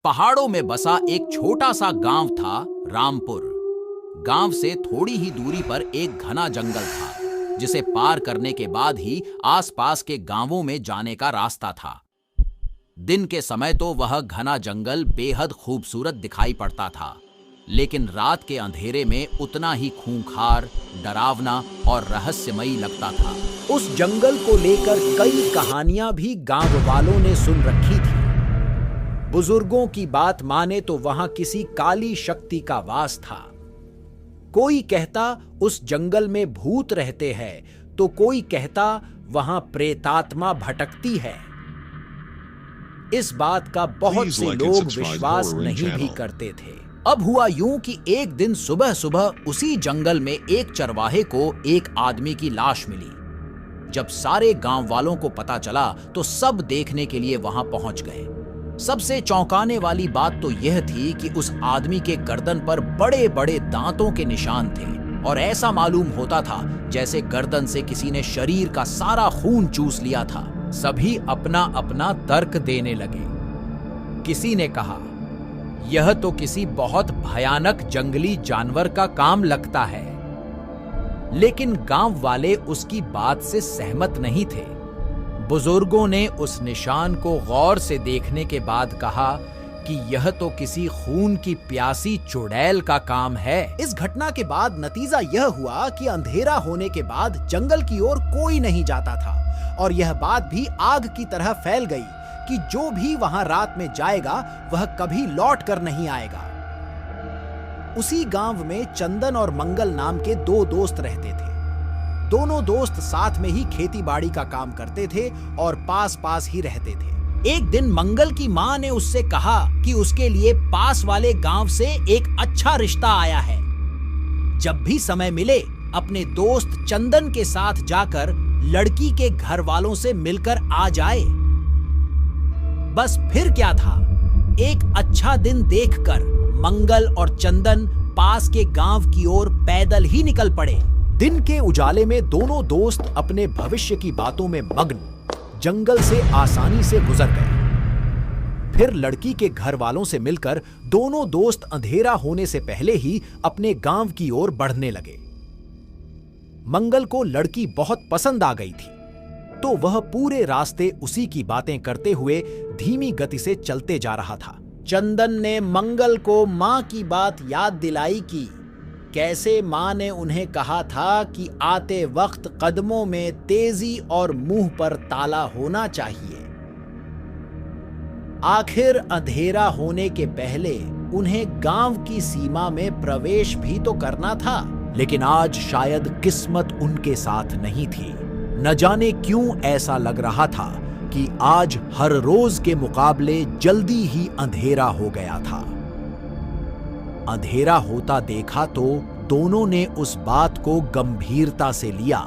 पहाड़ों में बसा एक छोटा सा गांव था, रामपुर। गांव से थोड़ी ही दूरी पर एक घना जंगल था, जिसे पार करने के बाद ही आसपास के गांवों में जाने का रास्ता था। दिन के समय तो वह घना जंगल बेहद खूबसूरत दिखाई पड़ता था, लेकिन रात के अंधेरे में उतना ही खूंखार, डरावना और रहस्यमयी लगता था। उस जंगल को लेकर कई कहानियां भी गांव वालों ने सुन रखी थी। बुजुर्गों की बात माने तो वहां किसी काली शक्ति का वास था। कोई कहता उस जंगल में भूत रहते हैं, तो कोई कहता वहां प्रेतात्मा भटकती है। इस बात का बहुत से लोग विश्वास नहीं भी करते थे। अब हुआ यूं कि एक दिन सुबह सुबह उसी जंगल में एक चरवाहे को एक आदमी की लाश मिली। जब सारे गांव वालों को पता चला तो सब देखने के लिए वहां पहुंच गए। सबसे चौंकाने वाली बात तो यह थी कि उस आदमी के गर्दन पर बड़े बड़े दांतों के निशान थे और ऐसा मालूम होता था जैसे गर्दन से किसी ने शरीर का सारा खून चूस लिया था। सभी अपना अपना तर्क देने लगे। किसी ने कहा, यह तो किसी बहुत भयानक जंगली जानवर का काम लगता है। लेकिन गांव वाले उसकी बात से सहमत नहीं थे। बुजुर्गों ने उस निशान को गौर से देखने के बाद कहा कि यह तो किसी खून की प्यासी चुड़ैल का काम है। इस घटना के बाद नतीजा यह हुआ कि अंधेरा होने के बाद जंगल की ओर कोई नहीं जाता था और यह बात भी आग की तरह फैल गई कि जो भी वहां रात में जाएगा वह कभी लौट कर नहीं आएगा। उसी गांव में चंदन और मंगल नाम के दो दोस्त रहते थे। दोनों दोस्त साथ में ही खेती बाड़ी का काम करते थे और पास पास ही रहते थे। एक दिन मंगल की मां ने उससे कहा कि उसके लिए पास वाले गांव से एक अच्छा रिश्ता आया है। जब भी समय मिले अपने दोस्त चंदन के साथ जाकर लड़की के घर वालों से मिलकर आ जाए। बस फिर क्या था, एक अच्छा दिन देखकर मंगल और चंदन पास के गांव की ओर पैदल ही निकल पड़े। दिन के उजाले में दोनों दोस्त अपने भविष्य की बातों में मग्न जंगल से आसानी से गुजर गए। फिर लड़की के घर वालों से मिलकर दोनों दोस्त अंधेरा होने से पहले ही अपने गांव की ओर बढ़ने लगे। मंगल को लड़की बहुत पसंद आ गई थी, तो वह पूरे रास्ते उसी की बातें करते हुए धीमी गति से चलते जा रहा था। चंदन ने मंगल को मां की बात याद दिलाई कि कैसे मां ने उन्हें कहा था कि आते वक्त कदमों में तेजी और मुंह पर ताला होना चाहिए। आखिर अंधेरा होने के पहले उन्हें गांव की सीमा में प्रवेश भी तो करना था, लेकिन आज शायद किस्मत उनके साथ नहीं थी। न जाने क्यों ऐसा लग रहा था कि आज हर रोज के मुकाबले जल्दी ही अंधेरा हो गया था। अंधेरा होता देखा तो दोनों ने उस बात को गंभीरता से लिया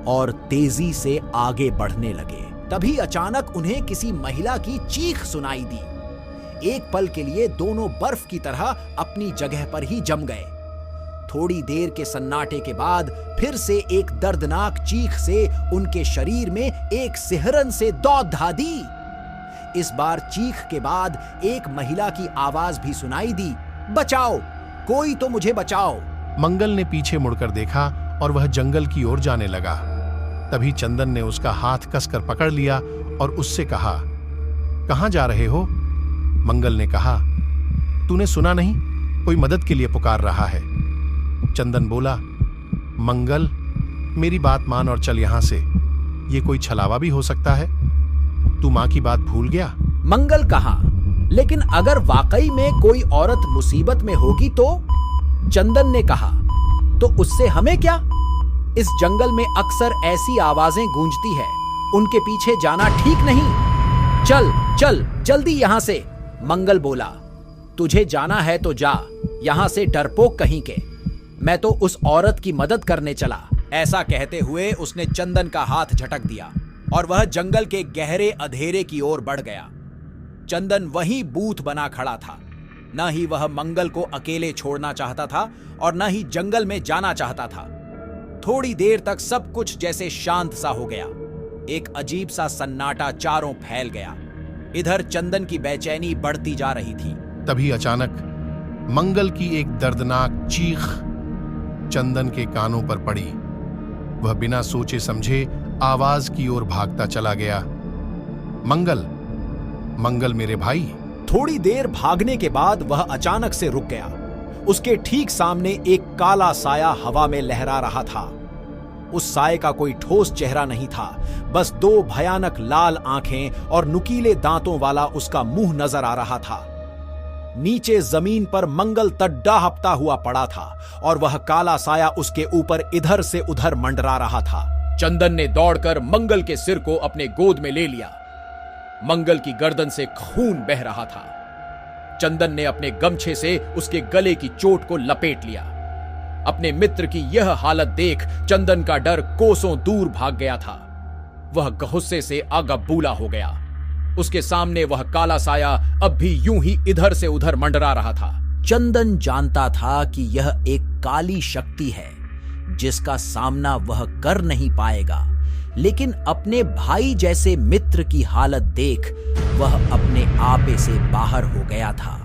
और तेजी से आगे बढ़ने लगे। तभी अचानक उन्हें किसी महिला की चीख सुनाई दी। एक पल के लिए दोनों बर्फ की तरह अपनी जगह पर ही जम गए। थोड़ी देर के सन्नाटे के बाद फिर से एक दर्दनाक चीख से उनके शरीर में एक सिहरन से दौड़ धा दी। इस बार चीख के बाद एक महिला की आवाज भी सुनाई दी, बचाओ, कोई तो मुझे बचाओ। मंगल ने पीछे मुड़कर देखा और वह जंगल की ओर जाने लगा। तभी चंदन ने उसका हाथ कसकर पकड़ लिया और उससे कहा, कहां जा रहे हो? मंगल ने कहा, तूने सुना नहीं, कोई मदद के लिए पुकार रहा है। चंदन बोला, मंगल, मेरी बात मान और चल यहां से। ये कोई छलावा भी हो सकता है। तू मां की बात भूल गया? मंगल कहा, लेकिन अगर वाकई में कोई औरत मुसीबत में होगी तो? चंदन ने कहा, तो उससे हमें क्या? इस जंगल में अक्सर ऐसी आवाजें गूंजती है, उनके पीछे जाना ठीक नहीं। चल चल जल्दी यहां से। मंगल बोला, तुझे जाना है तो जा, यहां से डरपोक कहीं के। मैं तो उस औरत की मदद करने चला। ऐसा कहते हुए उसने चंदन का हाथ झटक दिया और वह जंगल के गहरे अंधेरे की ओर बढ़ गया। चंदन वहीं बूथ बना खड़ा था। न ही वह मंगल को अकेले छोड़ना चाहता था और न ही जंगल में जाना चाहता था। थोड़ी देर तक सब कुछ जैसे शांत सा हो गया। एक अजीब सा सन्नाटा चारों फैल गया। इधर चंदन की बेचैनी बढ़ती जा रही थी। तभी अचानक मंगल की एक दर्दनाक चीख चंदन के कानों पर पड़ी। वह बिना सोचे समझे आवाज की ओर भागता चला गया। मंगल, मंगल मेरे भाई। थोड़ी देर भागने के बाद वह अचानक से रुक गया। उसके ठीक सामने एक काला साया हवा में लहरा रहा था। उस साये का कोई ठोस चेहरा नहीं था, बस दो भयानक लाल आंखें और नुकीले दांतों वाला उसका मुंह नजर आ रहा था। नीचे जमीन पर मंगल तड्डा हपता हुआ पड़ा था और वह काला साया उसके ऊपर इधर से उधर मंडरा रहा था। चंदन ने दौड़कर मंगल के सिर को अपने गोद में ले लिया। मंगल की गर्दन से खून बह रहा था। चंदन ने अपने गमछे से उसके गले की चोट को लपेट लिया। अपने मित्र की यह हालत देख चंदन का डर कोसों दूर भाग गया था। वह गुस्से से आगबूला हो गया। उसके सामने वह काला साया अब भी यूं ही इधर से उधर मंडरा रहा था। चंदन जानता था कि यह एक काली शक्ति है जिसका सामना वह कर नहीं पाएगा, लेकिन अपने भाई जैसे मित्र की हालत देख वह अपने आपे से बाहर हो गया था।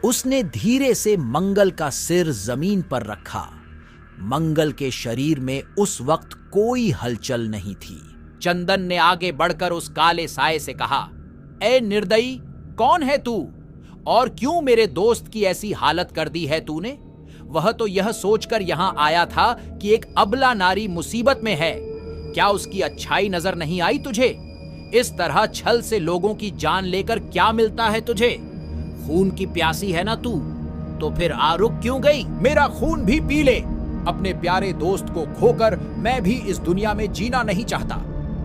उसने धीरे से मंगल का सिर जमीन पर रखा। मंगल के शरीर में उस वक्त कोई हलचल नहीं थी। चंदन ने आगे बढ़कर उस काले साये से कहा, ए निर्दयी, कौन है तू और क्यों मेरे दोस्त की ऐसी हालत कर दी है तूने? वह तो यह सोचकर यहां आया था कि एक अबला नारी मुसीबत में है। क्या उसकी अच्छाई नजर नहीं आई तुझे? इस तरह छल से लोगों की जान लेकर क्या मिलता है तुझे? खून की प्यासी है ना तू, तो फिर रुक क्यों गई? मेरा खून भी पी ले। अपने प्यारे दोस्त को खोकर मैं भी इस दुनिया में जीना नहीं चाहता।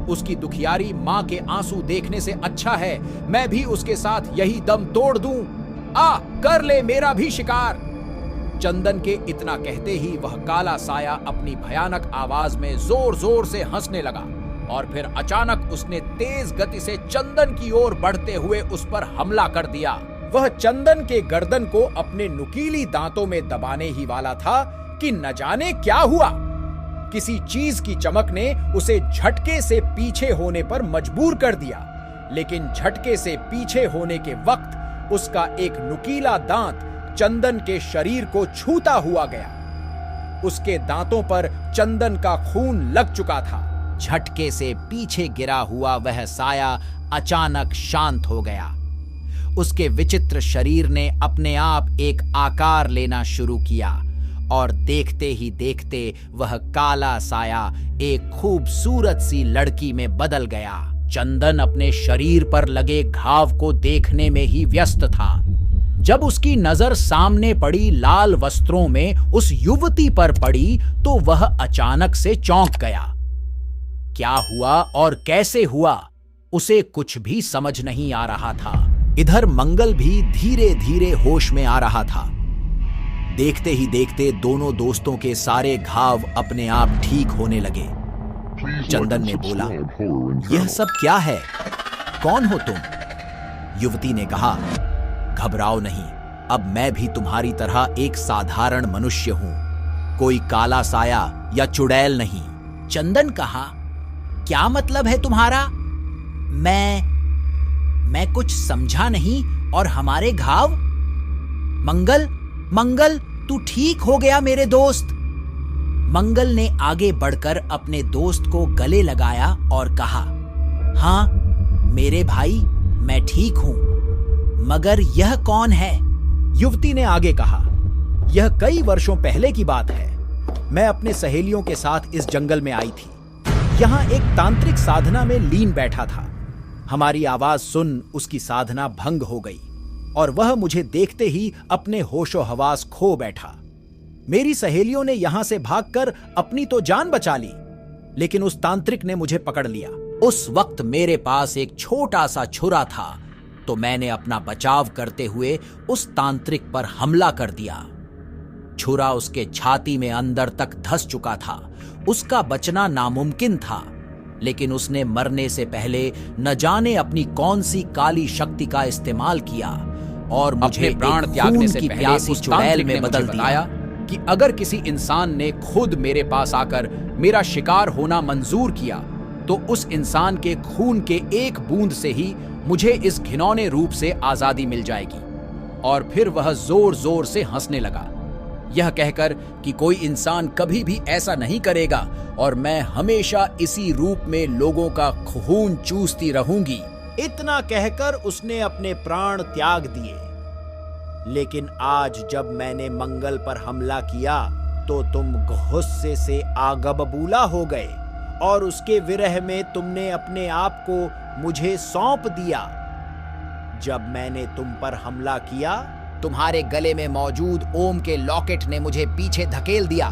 उसकी दुखियारी मां के आंसू देखने से अच्छा है मैं भी उसके साथ यही दम तोड़ दूं। कर ले मेरा भी शिकार। चंदन के इतना कहते ही वह काला साया अपनी भयानक आवाज में जोर जोर से हंसने लगा और फिर अचानक उसने तेज गति से चंदन की ओर बढ़ते हुए उस पर हमला कर दिया। वह चंदन के गर्दन को अपने नुकीली दांतों में दबाने ही वाला था कि न जाने क्या हुआ। किसी चीज की चमक ने उसे झटके से पीछे होने पर मजबूर कर दिया, लेकिन झटके से पीछे होने के वक्त उसका एक नुकीला दांत चंदन के शरीर को छूता हुआ गया। उसके दांतों पर चंदन का खून लग चुका था। झटके से पीछे गिरा हुआ वह साया अचानक शांत हो गया। उसके विचित्र शरीर ने अपने आप एक आकार लेना शुरू किया और देखते ही देखते वह काला साया एक खूबसूरत सी लड़की में बदल गया। चंदन अपने शरीर पर लगे घाव को देखने में ही व्यस्त था। जब उसकी नजर सामने पड़ी लाल वस्त्रों में उस युवती पर पड़ी तो वह अचानक से चौंक गया। क्या हुआ और कैसे हुआ उसे कुछ भी समझ नहीं आ रहा था। इधर मंगल भी धीरे धीरे होश में आ रहा था। देखते ही देखते दोनों दोस्तों के सारे घाव अपने आप ठीक होने लगे। चंदन ने बोला, यह सब क्या है? कौन हो तुम? युवती ने कहा, घबराओ नहीं, अब मैं भी तुम्हारी तरह एक साधारण मनुष्य हूं, कोई काला साया या चुड़ैल नहीं। चंदन कहा, क्या मतलब है तुम्हारा? मैं कुछ समझा नहीं। और हमारे घाव? मंगल, तू ठीक हो गया मेरे दोस्त? मंगल ने आगे बढ़कर अपने दोस्त को गले लगाया और कहा, हाँ मेरे भाई, मैं ठीक हूं, मगर यह कौन है? युवती ने आगे कहा, यह कई वर्षों पहले की बात है। मैं अपने सहेलियों के साथ इस जंगल में आई थी। यहां एक तांत्रिक साधना में लीन बैठा था। हमारी आवाज सुन उसकी साधना भंग हो गई और वह मुझे देखते ही अपने होशो हवास खो बैठा। मेरी सहेलियों ने यहां से भागकर अपनी तो जान बचा ली, लेकिन उस तांत्रिक ने मुझे पकड़ लिया। उस वक्त मेरे पास एक छोटा सा छुरा था, तो मैंने अपना बचाव करते हुए उस तांत्रिक पर हमला कर दिया। छुरा उसके छाती में अंदर तक धंस चुका था। उसका बचना नामुमकिन था, लेकिन उसने मरने से पहले न जाने अपनी कौन सी काली शक्ति का इस्तेमाल किया और मुझे प्राण त्यागने से पहले उस चुड़ैल में बदल दिया कि अगर किसी इंसान ने खुद मेरे पास आकर मेरा शिकार होना मंजूर किया तो उस इंसान के खून के एक बूंद से ही मुझे इस घिनौने रूप से आजादी मिल जाएगी। और फिर वह जोर जोर से हंसने लगा, यह कहकर कि कोई इंसान कभी भी ऐसा नहीं करेगा और मैं हमेशा इसी रूप में लोगों का खून चूसती रहूंगी। इतना कहकर उसने अपने प्राण त्याग दिए। लेकिन आज जब मैंने मंगल पर हमला किया तो तुम गुस्से से आग बबूला हो गए और उसके विरह में तुमने अपने आप को मुझे सौंप दिया। जब मैंने तुम पर हमला किया, तुम्हारे गले में मौजूद ओम के लॉकेट ने मुझे पीछे धकेल दिया,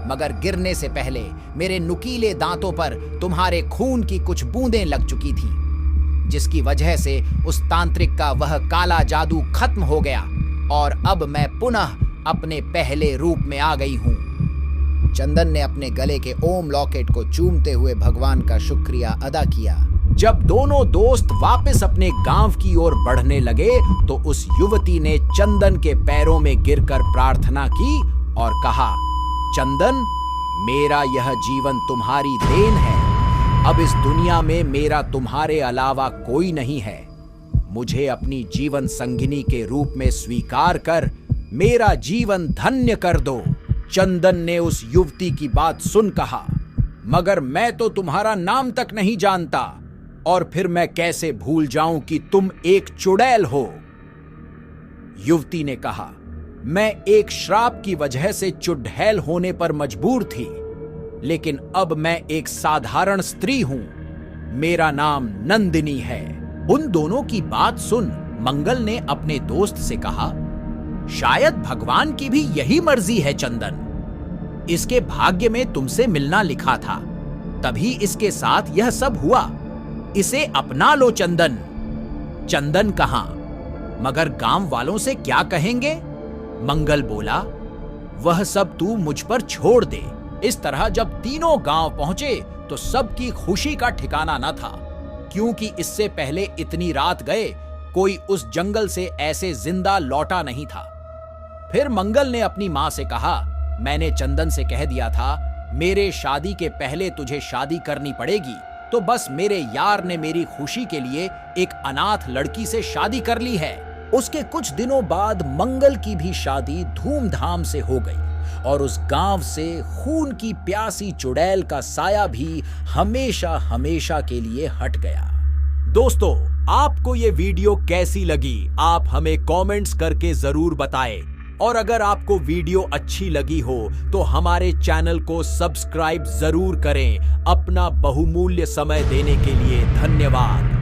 मगर गिरने से पहले मेरे नुकीले दांतों पर तुम्हारे खून की कुछ बूंदें लग चुकी थी, जिसकी वजह से उस तांत्रिक का वह काला जादू खत्म हो गया और अब मैं पुनः अपने पहले रूप में आ गई हूं। चंदन ने अपने गले के ओम लॉकेट को चूमते हुए भगवान का शुक्रिया अदा किया। जब दोनों दोस्त वापस अपने गांव की ओर बढ़ने लगे तो उस युवती ने चंदन के पैरों में गिरकर प्रार्थना की और कहा, चंदन, मेरा यह जीवन तुम्हारी देन है। अब इस दुनिया में मेरा तुम्हारे अलावा कोई नहीं है। मुझे अपनी जीवन संगिनी के रूप में स्वीकार कर मेरा जीवन धन्य कर दो। चंदन ने उस युवती की बात सुन कहा, मगर मैं तो तुम्हारा नाम तक नहीं जानता और फिर मैं कैसे भूल जाऊं कि तुम एक चुड़ैल हो। युवती ने कहा, मैं एक श्राप की वजह से चुड़ैल होने पर मजबूर थी, लेकिन अब मैं एक साधारण स्त्री हूं। मेरा नाम नंदिनी है। उन दोनों की बात सुन मंगल ने अपने दोस्त से कहा, शायद भगवान की भी यही मर्जी है चंदन। इसके भाग्य में तुमसे मिलना लिखा था, तभी इसके साथ यह सब हुआ। इसे अपना लो चंदन। चंदन कहां, मगर गांव वालों से क्या कहेंगे? मंगल बोला, वह सब तू मुझ पर छोड़ दे। इस तरह जब तीनों गांव पहुंचे तो सबकी खुशी का ठिकाना न था, क्योंकि इससे पहले इतनी रात गए कोई उस जंगल से ऐसे जिंदा लौटा नहीं था। फिर मंगल ने अपनी मां से कहा, मैंने चंदन से कह दिया था मेरे शादी के पहले तुझे शादी करनी पड़ेगी, तो बस मेरे यार ने मेरी खुशी के लिए एक अनाथ लड़की से शादी कर ली है। उसके कुछ दिनों बाद मंगल की भी शादी धूमधाम से हो गई और उस गांव से खून की प्यासी चुड़ैल का साया भी हमेशा हमेशा के लिए हट गया। दोस्तों, आपको ये वीडियो कैसी लगी आप हमें कमेंट्स करके जरूर बताएं। और अगर आपको वीडियो अच्छी लगी हो तो हमारे चैनल को सब्सक्राइब जरूर करें। अपना बहुमूल्य समय देने के लिए धन्यवाद।